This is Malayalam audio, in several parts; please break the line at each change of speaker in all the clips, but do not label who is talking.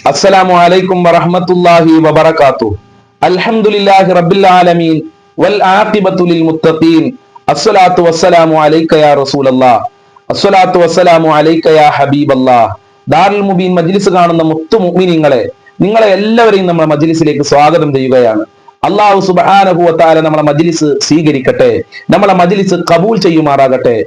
السلام عليكم ورحمة الله وبركاته. الحمد لله رب العالمين والعاقبة للمتقين. الصلاة والسلام عليك يا رسول الله. الصلاة والسلام عليك يا حبيب الله. ദാറുൽ മുബീൻ മജ്ലിസ് കാണുന്ന മുത്തു മുഅ്മിനീങ്ങളെ, നിങ്ങളെ എല്ലാവരെയും നമ്മുടെ മജ്ലിസിലേക്ക് സ്വാഗതം ചെയ്യുകയാണ്. അല്ലാഹു സുബ്ഹാനഹു വ തആല നമ്മളെ മജ്ലിസ് സ്വീകരിക്കട്ടെ, നമ്മളെ മജ്ലിസ് ഖബൂൽ ചെയ്യുമാറാകട്ടെ.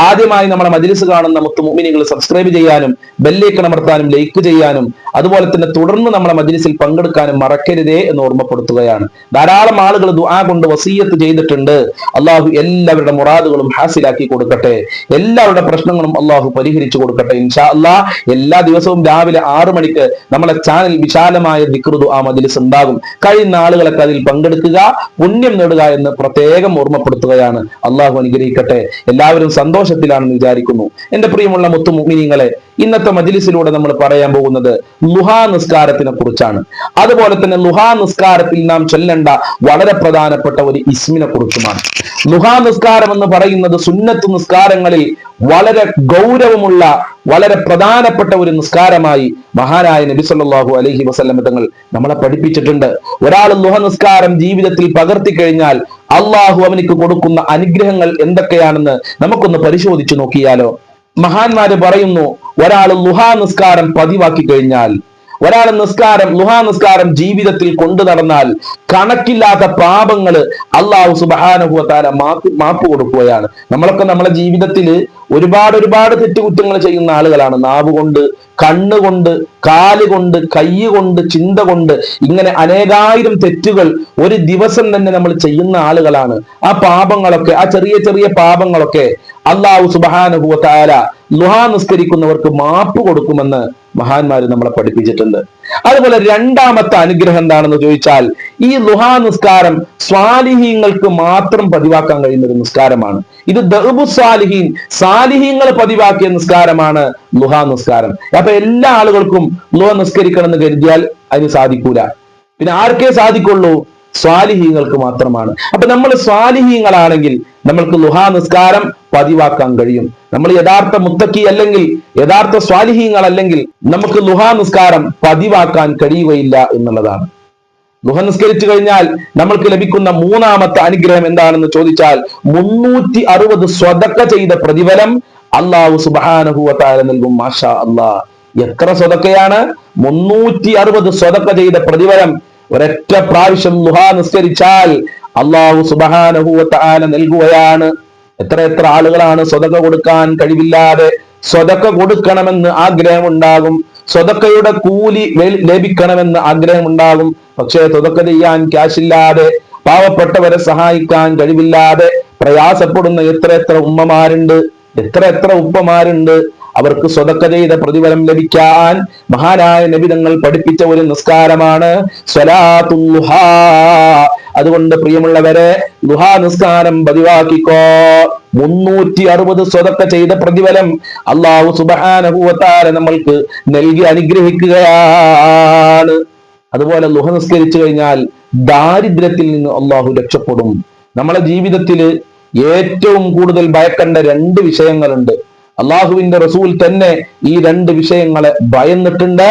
ആദ്യമായി നമ്മളെ മജ്ലിസ് കാണുന്ന മുത്തു മുഅ്മിനീങ്ങൾ സബ്സ്ക്രൈബ് ചെയ്യാനും ബെല്ലൈക്കൺ അമർത്താനും ലൈക്ക് ചെയ്യാനും അതുപോലെ തന്നെ തുടർന്ന് നമ്മളെ മജ്ലിസിൽ പങ്കെടുക്കാനും മറക്കരുതേ എന്ന് ഓർമ്മപ്പെടുത്തുകയാണ്. ധാരാളം ആളുകൾ ദുആ കൊണ്ട് വസിയ്യത്ത് ചെയ്തിട്ടുണ്ട്. അള്ളാഹു എല്ലാവരുടെ മുറാദുകളും ഹാസിലാക്കി കൊടുക്കട്ടെ, എല്ലാവരുടെ പ്രശ്നങ്ങളും അള്ളാഹു പരിഹരിച്ചു കൊടുക്കട്ടെ ഇൻഷാ അല്ലാഹ്. എല്ലാ ദിവസവും രാവിലെ 6 മണിക്ക് നമ്മളെ ചാനൽ വിശാലമായ ദിക്ർ ദുആ മജ്ലിസ് ഉണ്ടാകും. കഴിയുന്ന ആളുകളൊക്കെ അതിൽ പങ്കെടുക്കുക, പുണ്യം നേടുക എന്ന് പ്രത്യേകം ഓർമ്മപ്പെടുത്തുകയാണ്. അള്ളാഹു അനുഗ്രഹിക്കട്ടെ. എല്ലാവരും സന്തോഷത്തിലാണെന്ന് വിചാരിക്കുന്നു. എന്റെ പ്രിയമുള്ള മുത്തു മുഅ്മിനീങ്ങളെ, ഇന്നത്തെ മജ്ലിസിലൂടെ നമ്മൾ പറയാൻ പോകുന്നത് ളുഹാ നിസ്കാരത്തിനെ കുറിച്ചാണ്. അതുപോലെ തന്നെ ളുഹാ നിസ്കാരത്തിൽ നാം ചൊല്ലേണ്ട വളരെ പ്രധാനപ്പെട്ട ഒരു ഇസ്മിനെ കുറിച്ചുമാണ്. ളുഹാ നിസ്കാരം എന്ന് പറയുന്നത് സുന്നത്ത് നിസ്കാരങ്ങളിൽ വളരെ ഗൗരവമുള്ള വളരെ പ്രധാനപ്പെട്ട ഒരു നിസ്കാരമായി മഹാനായ നബി സല്ലല്ലാഹു അലൈഹി വസല്ലം തങ്ങൾ നമ്മളെ പഠിപ്പിച്ചിട്ടുണ്ട്. ഒരാൾ ളുഹ നിസ്കാരം ജീവിതത്തിൽ പകർത്തി കഴിഞ്ഞാൽ അള്ളാഹു അവനിക്ക് കൊടുക്കുന്ന അനുഗ്രഹങ്ങൾ എന്തൊക്കെയാണെന്ന് നമുക്കൊന്ന് പരിശോധിച്ചു നോക്കിയാലോ. മഹാന്മാര് പറയുന്നു, ഒരാൾ ളുഹാ നിസ്കാരം പതിവാക്കി കഴിഞ്ഞാൽ, ഒരാൾ ളുഹാ നിസ്കാരം ജീവിതത്തിൽ കൊണ്ടു നടന്നാൽ കണക്കില്ലാത്ത പാപങ്ങള് അള്ളാഹു സുബ്ഹാനഹു വ തആല മാപ്പ് കൊടുക്കുകയാണ്. നമ്മളൊക്കെ നമ്മളെ ജീവിതത്തിൽ ഒരുപാട് തെറ്റുകുറ്റങ്ങൾ ചെയ്യുന്ന ആളുകളാണ്. നാവ് കൊണ്ട്, കണ്ണുകൊണ്ട്, കാലുകൊണ്ട്, കൈകൊണ്ട്, ചിന്ത കൊണ്ട്, ഇങ്ങനെ അനേകായിരം തെറ്റുകൾ ഒരു ദിവസം തന്നെ നമ്മൾ ചെയ്യുന്ന ആളുകളാണ്. ആ പാപങ്ങളൊക്കെ, ആ ചെറിയ ചെറിയ പാപങ്ങളൊക്കെ അള്ളാഹു സുബ്ഹാനഹു വ തആല ളുഹാ നിസ്കരിക്കുന്നവർക്ക് മാപ്പ് കൊടുക്കുമെന്ന് മഹാന്മാര് നമ്മളെ പഠിപ്പിച്ചിട്ടുണ്ട്. അതുപോലെ രണ്ടാമത്തെ അനുഗ്രഹം എന്താണെന്ന് ചോദിച്ചാൽ, ഈ ളുഹാ നിസ്കാരം സ്വാലിഹീങ്ങൾക്ക് മാത്രം പതിവാക്കാൻ കഴിയുന്ന ഒരു നിസ്കാരമാണ്. ഇത് ദഅബു സ്വാലിഹീൻ, സാലിഹീങ്ങൾ പതിവാക്കിയ നിസ്കാരമാണ് ളുഹാ നിസ്കാരം. അപ്പൊ എല്ലാ ആളുകൾക്കും ളുഹ നിസ്കരിക്കണം എന്ന് കരുതിയാൽ അതിന് സാധിക്കൂല. പിന്നെ ആർക്കേ സാധിക്കുള്ളൂ? സ്വാലിഹീങ്ങൾക്ക് മാത്രമാണ്. അപ്പൊ നമ്മൾ സ്വാലിഹീങ്ങളാണെങ്കിൽ നമ്മൾക്ക് ളുഹാ നിസ്കാരം പതിവാക്കാൻ കഴിയും. നമ്മൾ യഥാർത്ഥ മുത്തക്കി അല്ലെങ്കിൽ യഥാർത്ഥ സ്വാലിഹീങ്ങൾ അല്ലെങ്കിൽ നമുക്ക് ളുഹാ നിസ്കാരം പതിവാക്കാൻ കഴിയുകയില്ല എന്നുള്ളതാണ്. ളുഹ നിസ്കരിച്ചു കഴിഞ്ഞാൽ നമ്മൾക്ക് ലഭിക്കുന്ന മൂന്നാമത്തെ അനുഗ്രഹം എന്താണെന്ന് ചോദിച്ചാൽ, 360 സ്വതക്ക ചെയ്ത പ്രതിഫലം അല്ലാഹു സുബ്ഹാനഹു വ തആല നൽകും. മാഷാ അല്ലാഹ്, എത്ര സ്വതക്കയാണ്? 360 സ്വതക്ക ചെയ്ത പ്രതിഫലം ഒരൊറ്റ പ്രാവശ്യം ളുഹാ നിസ്കരിച്ചാൽ അല്ലാഹു സുബ്ഹാനഹു വ തആല നൽകുകയാണ്. എത്ര ആളുകളാണ് സ്വതക്ക കൊടുക്കാൻ കഴിവില്ലാതെ സ്വതക്ക കൊടുക്കണമെന്ന് ആഗ്രഹമുണ്ടാകും, സ്വതക്കയുടെ കൂലി ലഭിക്കണമെന്ന് ആഗ്രഹമുണ്ടാകും. പക്ഷേ സ്വതക്ക ചെയ്യാൻ ക്യാഷില്ലാതെ, പാവപ്പെട്ടവരെ സഹായിക്കാൻ കഴിവില്ലാതെ പ്രയാസപ്പെടുന്ന എത്ര ഉമ്മമാരുണ്ട്, എത്ര ഉപ്പമാരുണ്ട്. അവർക്ക് സ്വതക്ക ചെയ്ത പ്രതിഫലം ലഭിക്കാൻ മഹാനായ നബി തങ്ങൾ പഠിപ്പിച്ച ഒരു നിസ്കാരമാണ് സ്വലാത്തുൽ ളുഹാ. അതുകൊണ്ട് പ്രിയമുള്ളവരെ, ളുഹാ നിസ്കാരം പതിവാക്കിക്കോ. 360 സ്വതക്ക ചെയ്ത പ്രതിഫലം അല്ലാഹു സുബ്ഹാനഹു വ തആല നമ്മൾക്ക് നൽകി അനുഗ്രഹിക്കുകയാണ്. അതുപോലെ ളുഹ നിസ്കരിച്ചു കഴിഞ്ഞാൽ ദാരിദ്ര്യത്തിൽ നിന്ന് അല്ലാഹു രക്ഷപ്പെടും. നമ്മളെ ജീവിതത്തിൽ ഏറ്റവും കൂടുതൽ ഭയക്കേണ്ട 2 വിഷയങ്ങളുണ്ട്. അള്ളാഹുവിന്റെ റസൂൽ തന്നെ ഈ 2 വിഷയങ്ങളെ ഭയന്നിട്ടുണ്ട്.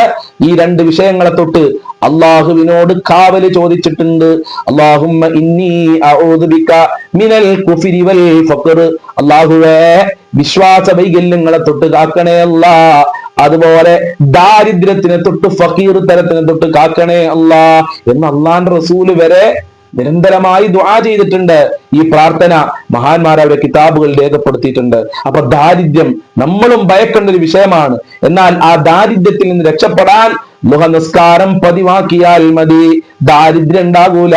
ഈ 2 വിഷയങ്ങളെ തൊട്ട് അള്ളാഹുവിനോട് കാവല് ചോദിച്ചിട്ടുണ്ട്. അല്ലാഹുമ്മ ഇന്നി അഊദു ബിക മിനൽ കുഫ്രി വൽ ഫഖർ. അല്ലാഹുവേ, വിശ്വാസ വൈകല്യങ്ങളെ തൊട്ട് കാക്കണേ അല്ലാ. അതുപോലെ ദാരിദ്ര്യത്തിനെ തൊട്ട്, ഫഖീർ തരത്തിനെ തൊട്ട് കാക്കണേ അല്ലാ എന്ന് അള്ളാന്റെ റസൂല് വരെ നിരന്തരമായി ദുആ ചെയ്തിട്ടുണ്ട്. ഈ പ്രാർത്ഥന മഹാന്മാർ അവരുടെ കിതാബുകൾ രേഖപ്പെടുത്തിയിട്ടുണ്ട്. അപ്പൊ ദാരിദ്ര്യം നമ്മളും ഭയക്കേണ്ട ഒരു വിഷയമാണ്. എന്നാൽ ആ ദാരിദ്ര്യത്തിൽ നിന്ന് രക്ഷപ്പെടാൻ ളുഹ നിസ്കാരം പതിവാക്കിയാൽ മതി. ദാരിദ്ര്യം ഉണ്ടാകൂല,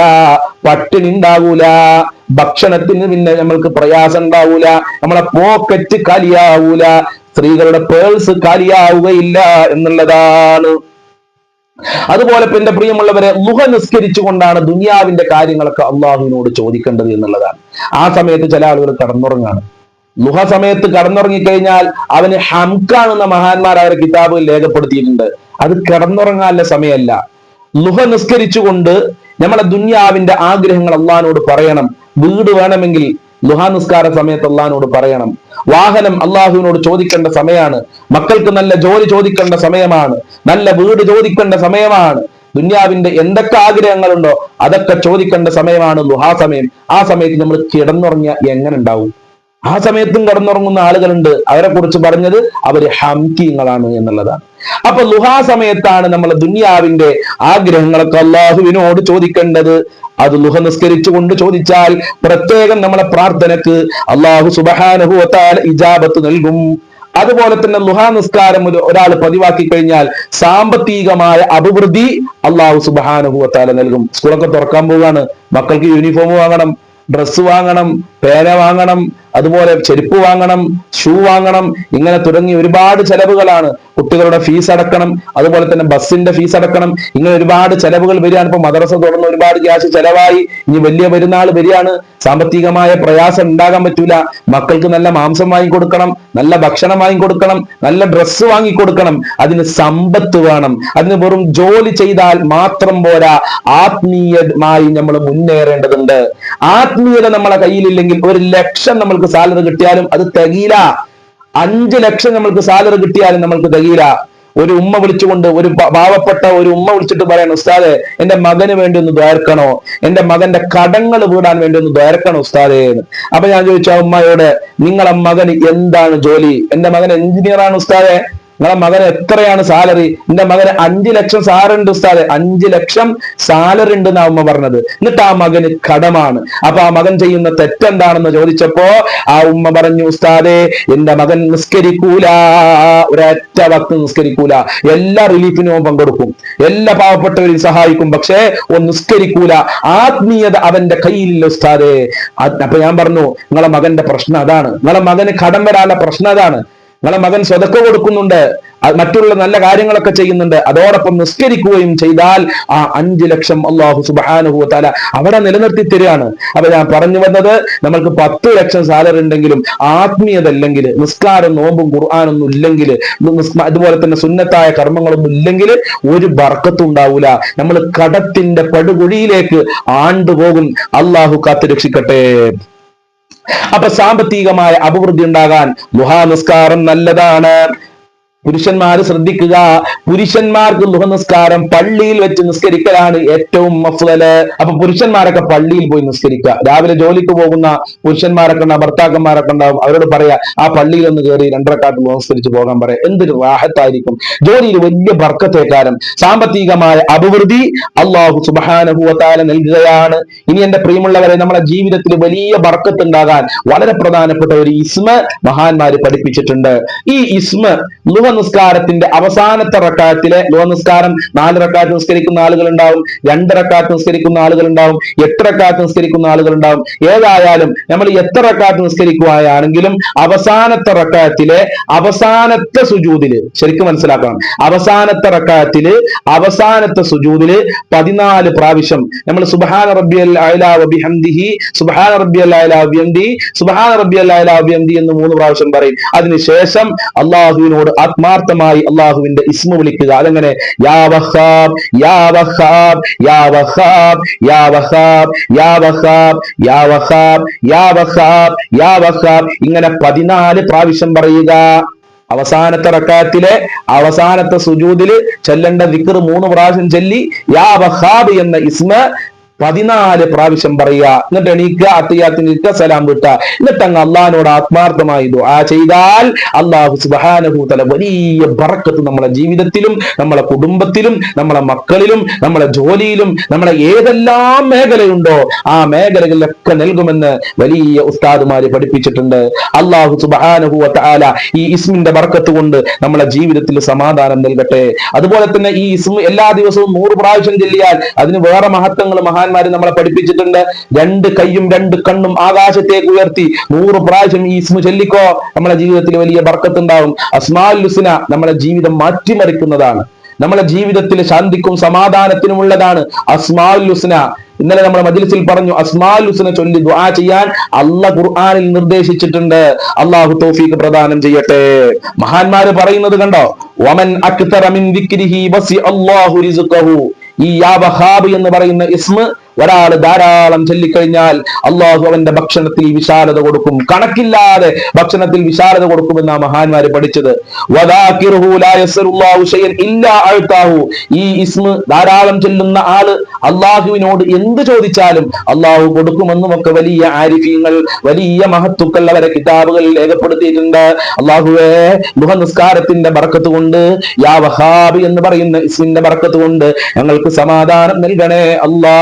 പട്ടിണി ഉണ്ടാകൂല, ഭക്ഷണത്തിന് പിന്നെ നമ്മൾക്ക് പ്രയാസം ഉണ്ടാവൂല, നമ്മളെ പോക്കറ്റ് കാലിയാവൂല, സ്ത്രീകളുടെ പേഴ്സ് കാലിയാവുകയില്ല എന്നുള്ളതാണ്. അതുപോലെ എന്റെ പ്രിയമുള്ളവരെ, ളുഹ നിസ്കരിച്ചുകൊണ്ടാണ് ദുനിയാവിന്റെ കാര്യങ്ങളൊക്കെ അള്ളാഹുവിനോട് ചോദിക്കേണ്ടത് എന്നുള്ളതാണ്. ആ സമയത്ത് ചില ആളുകൾ കടന്നുറങ്ങാണ്. ളുഹ സമയത്ത് കടന്നുറങ്ങിക്കഴിഞ്ഞാൽ അവന് ഹംകാണെന്ന മഹാന്മാർ അവരുടെ കിതാബുകൾ രേഖപ്പെടുത്തിയിട്ടുണ്ട്. അത് കിടന്നുറങ്ങാനുള്ള സമയമല്ല. ളുഹ നിസ്കരിച്ചുകൊണ്ട് നമ്മളെ ദുനിയാവിന്റെ ആഗ്രഹങ്ങൾ അള്ളാഹിനോട് പറയണം. വീട് വേണമെങ്കിൽ ലുഹാ നിസ്കാര സമയത്ത് അള്ളാഹിനോട് പറയണം. വാഹനം അള്ളാഹുവിനോട് ചോദിക്കേണ്ട സമയമാണ്. മക്കൾക്ക് നല്ല ജോലി ചോദിക്കേണ്ട സമയമാണ്. നല്ല വീട് ചോദിക്കേണ്ട സമയമാണ്. ദുന്യാവിന്റെ എന്തൊക്കെ ആഗ്രഹങ്ങളുണ്ടോ അതൊക്കെ ചോദിക്കേണ്ട സമയമാണ് ലുഹാ സമയം. ആ സമയത്ത് നമ്മൾ കിടന്നുറങ്ങിയ എങ്ങനെ ഉണ്ടാവും? ആ സമയത്തും കിടന്നുറങ്ങുന്ന ആളുകളുണ്ട്. അവരെ കുറിച്ച് പറഞ്ഞത് അവര് ഹംകീങ്ങളാണ് എന്നുള്ളതാണ്. അപ്പൊ ലുഹാ സമയത്താണ് നമ്മൾ ദുന്യാവിന്റെ ആഗ്രഹങ്ങളൊക്കെ അള്ളാഹുവിനോട് ചോദിക്കേണ്ടത്. അത് ലുഹ നിസ്കരിച്ചുകൊണ്ട് ചോദിച്ചാൽ പ്രത്യേകം നമ്മളെ പ്രാർത്ഥനക്ക് അള്ളാഹു സുബ്ഹാനഹു വ തആല ഇജാബത്ത് നൽകും. അതുപോലെ തന്നെ ലുഹാ നിസ്കാരം ഒരാൾ പതിവാക്കി കഴിഞ്ഞാൽ സാമ്പത്തികമായ അഭിവൃദ്ധി അള്ളാഹു സുബ്ഹാനഹു വ തആല നൽകും. സ്കൂളൊക്കെ തുറക്കാൻ പോവുകയാണ്, മക്കൾക്ക് യൂണിഫോം വാങ്ങണം, ഡ്രസ്സ് വാങ്ങണം, പേന വാങ്ങണം, അതുപോലെ ചെരുപ്പ് വാങ്ങണം, ഷൂ വാങ്ങണം, ഇങ്ങനെ തുടങ്ങി ഒരുപാട് ചെലവുകളാണ്. കുട്ടികളുടെ ഫീസ് അടക്കണം, അതുപോലെ തന്നെ ബസ്സിന്റെ ഫീസ് അടക്കണം. ഇങ്ങനെ ഒരുപാട് ചെലവുകൾ വരികയാണ്. ഇപ്പൊ മദ്രസ തുറന്ന് ഒരുപാട് ക്യാഷ് ചെലവായി. ഇനി വലിയ പെരുന്നാൾ വരികയാണ്. സാമ്പത്തികമായ പ്രയാസം ഉണ്ടാകാൻ പറ്റൂല. മക്കൾക്ക് നല്ല മാംസം വാങ്ങിക്കൊടുക്കണം, നല്ല ഭക്ഷണം വാങ്ങിക്കൊടുക്കണം, നല്ല ഡ്രസ്സ് വാങ്ങിക്കൊടുക്കണം. അതിന് സമ്പത്ത് വേണം. അതിന് വെറും ജോലി ചെയ്താൽ മാത്രം പോരാ, ആത്മീയമായി നമ്മൾ മുന്നേറേണ്ടതുണ്ട്. ആത്മീയത നമ്മളെ കയ്യിലില്ലെങ്കിൽ 1 ലക്ഷം നമ്മൾക്ക് സാലറി കിട്ടിയാലും അത് തികയില്ല. 5 ലക്ഷം നമ്മൾക്ക് സാലറി കിട്ടിയാലും നമ്മൾക്ക് തികയില്ല. ഒരു ഉമ്മ വിളിച്ചുകൊണ്ട്, ഒരു പാവപ്പെട്ട ഒരു ഉമ്മ വിളിച്ചിട്ട് പറയണം, ഉസ്താദെ എന്റെ മകന് വേണ്ടി ഒന്ന് ദ്വാരക്കണോ, എന്റെ മകന്റെ കടങ്ങൾ വീടാൻ വേണ്ടി ഒന്ന് ദ്വാരക്കണോ ഉസ്താദേ എന്ന്. അപ്പൊ ഞാൻ ചോദിച്ചു ആ ഉമ്മയോട്, നിങ്ങളെ മകന് എന്താണ് ജോലി? എന്റെ മകൻ എഞ്ചിനീയർ ആണ് ഉസ്താദെ. നിങ്ങളെ മകന് എത്രയാണ് സാലറി? എന്റെ മകന് 5 ലക്ഷം സാലറി ഉണ്ട് ഉസ്താദെ. 5 ലക്ഷം സാലറി ഉണ്ട് എന്നാ ഉമ്മ പറഞ്ഞത്. എന്നിട്ട് ആ മകന് കടമാണ്. അപ്പൊ ആ മകൻ ചെയ്യുന്ന തെറ്റെന്താണെന്ന് ചോദിച്ചപ്പോ ആ ഉമ്മ പറഞ്ഞു, ഉസ്താദെ എന്റെ മകൻ നിസ്കരിക്കൂല, ഒരൊറ്റ വക്ത് നിസ്കരിക്കൂല. എല്ലാ റിലീഫിനും പങ്കെടുക്കും, എല്ലാ പാവപ്പെട്ടവരെയും സഹായിക്കും, പക്ഷേ നിസ്കരിക്കൂല. ആത്മീയത അവന്റെ കയ്യിലില്ല ഉസ്താദെ. അപ്പൊ ഞാൻ പറഞ്ഞു, നിങ്ങളെ മകന്റെ പ്രശ്നം അതാണ്. നിങ്ങളെ മകന് കടം വരാനുള്ള പ്രശ്നം അതാണ്. നിങ്ങളെ മകൻ സ്വതക്ക കൊടുക്കുന്നുണ്ട്, മറ്റുള്ള നല്ല കാര്യങ്ങളൊക്കെ ചെയ്യുന്നുണ്ട്, അതോടൊപ്പം നിസ്കരിക്കുകയും ചെയ്താൽ ആ 5 ലക്ഷം അല്ലാഹു സുബ്ഹാനഹു വ തആല അവിടെ നിലനിർത്തി തരികയാണ്. അപ്പൊ ഞാൻ പറഞ്ഞു വന്നത്, നമ്മൾക്ക് 10 ലക്ഷം സാലറി ഉണ്ടെങ്കിലും ആത്മീയത ഇല്ലെങ്കിൽ, നിസ്കാരം നോമ്പും ഖുർആനൊന്നും ഇല്ലെങ്കിൽ, അതുപോലെ തന്നെ സുന്നത്തായ കർമ്മങ്ങളൊന്നും ഇല്ലെങ്കിൽ ഒരു ബർക്കത്തും ഉണ്ടാവൂല. നമ്മൾ കടത്തിന്റെ പടുകുഴിയിലേക്ക് ആണ്ടുപോകും. അള്ളാഹു കാത്തുരക്ഷിക്കട്ടെ. അപ്പൊ സാമ്പത്തികമായ അഭിവൃദ്ധി ഉണ്ടാകാൻ ലുഹാ നിസ്കാരം നല്ലതാണ്. പുരുഷന്മാര് ശ്രദ്ധിക്കുക, പുരുഷന്മാർക്ക് ലുഹ നിസ്കാരം പള്ളിയിൽ വെച്ച് നിസ്കരിക്കലാണ് ഏറ്റവും അഫ്ളല്. അപ്പൊ പുരുഷന്മാരൊക്കെ പള്ളിയിൽ പോയി നിസ്കരിക്കുക. രാവിലെ ജോലിക്ക് പോകുന്ന പുരുഷന്മാരൊക്കെ ഉണ്ടാവും, ഭർത്താക്കന്മാരൊക്കെ ഉണ്ടാവും. അവരോട് പറയാ, ആ പള്ളിയിൽ ഒന്ന് കയറി 2 റക്അത്ത് നിസ്കരിച്ച് പോകാൻ പറയാം. എന്തൊരു റാഹത്തായിരിക്കും. ജോലിയിൽ വലിയ ബർക്കത്തേക്കാരം. സാമ്പത്തികമായ അഭിവൃദ്ധി അല്ലാഹു സുബ്ഹാനഹു വ തആല നൽകുകയാണ്. ഇനി എന്റെ പ്രിയമുള്ളവരെ, നമ്മുടെ ജീവിതത്തിൽ വലിയ ബർക്കത്ത് ഉണ്ടാകാൻ വളരെ പ്രധാനപ്പെട്ട ഒരു ഇസ്മ മഹാന്മാര് പഠിപ്പിച്ചിട്ടുണ്ട്. ഈ ഇസ്മ ലുഹ നിസ്കാരത്തിന്റെ അവസാനത്തെ റക്അത്തിലെ, ലുഹ നിസ്കാരം 4 റക്അത്ത് നിസ്കരിക്കുന്ന ആളുകൾ ഉണ്ടാവും, 2 റക്അത്ത് നിസ്കരിക്കുന്ന ആളുകൾ ഉണ്ടാവും, 8 റക്അത്ത് നിസ്കരിക്കുന്ന ആളുകൾ ഉണ്ടാവും. ഏതായാലും നമ്മൾ എത്ര റക്അത്ത് നിസ്കരിക്കുകയാണെങ്കിലും അവസാനത്തെ റക്അത്തിലെ അവസാനത്തെ സുജൂദില് ശരിക്കും മനസ്സിലാക്കണം. അവസാനത്തെ റക്അത്തില് അവസാനത്തെ സുജൂദില് 14 പ്രാവശ്യം നമ്മൾ സുബ്ഹാന റബ്ബിയൽ അഅ്ലാ വ ബിഹംദിഹി, സുബ്ഹാന റബ്ബിയൽ അഅ്ലാ വ ബിഹംദിഹി, സുബ്ഹാന റബ്ബിയൽ അഅ്ലാ വ ബിഹംദിഹി എന്ന് 3 പ്രാവശ്യം പറയും. അതിനുശേഷം അള്ളാഹുവിനോട് ആത്മാർത്ഥമായി അള്ളാഹുവിന്റെ ഇസ്മ വിളിക്കുക. അതെങ്ങനെ? യാ വഹാബ്, യാ വഹാബ്, യാ വഹാബ്, യാ വഹാബ്, യാ വഹാബ്, യാ വഹാബ്, യാ വഹാബ്, യാ വഹാബ്, ഇങ്ങനെ 14 പ്രാവശ്യം പറയുക. അവസാനത്തെ റക്അത്തിലെ അവസാനത്തെ സുജൂദില് ചൊല്ലേണ്ട ദിക്ർ 3 പ്രാവശ്യം ചൊല്ലി യാ വഹാബ് എന്ന ഇസ്മ 14 പ്രാവശ്യം പറയുക. എന്നിട്ട് എണീക്കുക, അത്തഹിയ്യാത്തിന് ഇരിക്കുക, സലാം വിട്ടുക. എന്നിട്ട് അങ്ങ് അള്ളാഹിനോട് ആത്മാർത്ഥമായി ദുആ ചെയ്താൽ അല്ലാഹു സുബ്ഹാനഹു വ തആല വലിയ ബറക്കത്ത് നമ്മുടെ ജീവിതത്തിലും, നമ്മുടെ കുടുംബത്തിലും, നമ്മുടെ മക്കളിലും, നമ്മുടെ ജോലിയിലും, നമ്മുടെ ഏതെല്ലാം മേഖലയുണ്ടോ ആ മേഖലകളിലൊക്കെ നൽകുമെന്ന് വലിയ ഉസ്താദുമാര് പഠിപ്പിച്ചിട്ടുണ്ട്. അല്ലാഹു സുബ്ഹാനഹു വ തആല ഈ ഇസ്മിന്റെ ബറക്കത്ത് കൊണ്ട് നമ്മുടെ ജീവിതത്തിൽ സമാധാനം നൽകട്ടെ. അതുപോലെ തന്നെ ഈ ഇസ്മ എല്ലാ ദിവസവും 100 പ്രാവശ്യം ചൊല്ലിയാൽ അതിന് വേറെ മഹത്വങ്ങൾ മഹാന്മാര് നമ്മളെ പഠിപ്പിച്ചിട്ടുണ്ട്. 2 കൈയും 2 കണ്ണും ആകാശത്തേക്ക് ഉയർത്തി 100 പ്രാവശ്യം ഈ ഇസ്മ ചൊല്ലിക്കോ, നമ്മുടെ ജീവിതത്തിൽ വലിയ ബർക്കത്ത് ഉണ്ടാവും. അസ്മാഉൽ ഹുസ്ന നമ്മുടെ ജീവിതം മാറ്റിമറിക്കുന്നതാണ്. നമ്മുടെ ജീവിതത്തിൽ ശാന്തിക്കും സമാധാനത്തിനും ഉള്ളതാണ് അസ്മാഉൽ ഹുസ്ന. ഇന്നലെ നമ്മുടെ മജ്‌ലിസിൽ പറഞ്ഞു, അസ്മാഉൽ ഹുസ്ന ചൊല്ലി ദുആ ചെയ്യാൻ അല്ലാഹു ഖുർആനിൽ നിർദ്ദേശിച്ചിട്ടുണ്ട്. അല്ലാഹു തൗഫീഖ് പ്രദാനം ചെയ്യട്ടെ. മഹാന്മാര് പറയുന്നത് കണ്ടോ, വമൻ അക്തറ മിൻ ദിക്രിഹി വസി അല്ലാഹു റിസ്ഖഹു. ഈ യാ വഹാബ് എന്ന് പറയുന്ന ഇസ്മ ഒരാൾ ധാരാളം ചൊല്ലിക്കഴിഞ്ഞാൽ അള്ളാഹു അവന്റെ ഭക്ഷണത്തിൽ വിശാലത കൊടുക്കും, കണക്കില്ലാതെ ഭക്ഷണത്തിൽ വിശാലത കൊടുക്കുമെന്നാ മഹാന്മാര് പഠിച്ചത്. ഈ ഇസ്മ ധാരാളം ചൊല്ലുന്ന ആള് അള്ളാഹുവിനോട് എന്ത് ചോദിച്ചാലും അള്ളാഹു കൊടുക്കുമെന്നും ഒക്കെ വലിയ ആരിഫീങ്ങൾ, വലിയ മഹത്തുക്കൾ അവരെ കിതാബുകളിൽ രേഖപ്പെടുത്തിയിട്ടുണ്ട്. അള്ളാഹുവേ, നിസ്കാരത്തിന്റെ ബർക്കത്ത് കൊണ്ട്, യാ വഹാബ് എന്ന് പറയുന്ന ഇസ്മിന്റെ ബർക്കത്ത് കൊണ്ട് ഞങ്ങൾക്ക് സമാധാനം നൽകണേ അല്ലാ,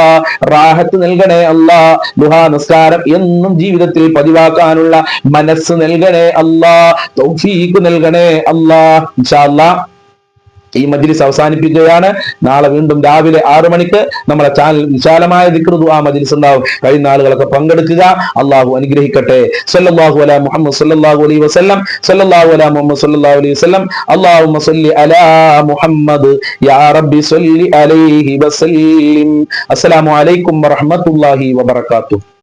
റാഹത്ത് നൽകണേ അല്ലാ, ദുഹാ നിസ്കാരം എന്നും ജീവിതത്തിൽ പതിവാക്കാനുള്ള മനസ്സ് നൽകണേ അല്ലാ, തൗഫീഖ് നൽകണേ അല്ലാ. ഇൻഷാ അല്ലാഹ് ഈ മജ്ലിസ് അവസാനിപ്പിക്കുകയാണ്. നാളെ വീണ്ടും രാവിലെ 6 മണിക്ക് നമ്മുടെ ചാനൽ വിശാലമായ ദിക്ർ ദുആ മജ്ലിസ് ഉണ്ടാവും. കഴിയുന്ന ആളുകളൊക്കെ പങ്കെടുക്കുക. അള്ളാഹു അനുഗ്രഹിക്കട്ടെ. സല്ലല്ലാഹു അലാ മുഹമ്മദ് സല്ലല്ലാഹു അലൈഹി വസല്ലം, സല്ലല്ലാഹു അലാ മുഹമ്മദ് സല്ലല്ലാഹു അലൈഹി വസല്ലം. അല്ലാഹുമ്മ സ്വല്ലി അലാ മുഹമ്മദ് യാ റബ്ബി സ്വല്ലി അലൈഹി വസല്ലിം. അസ്സലാമു അലൈക്കും വറഹ്മത്തുള്ളാഹി വബറകാതുഹു.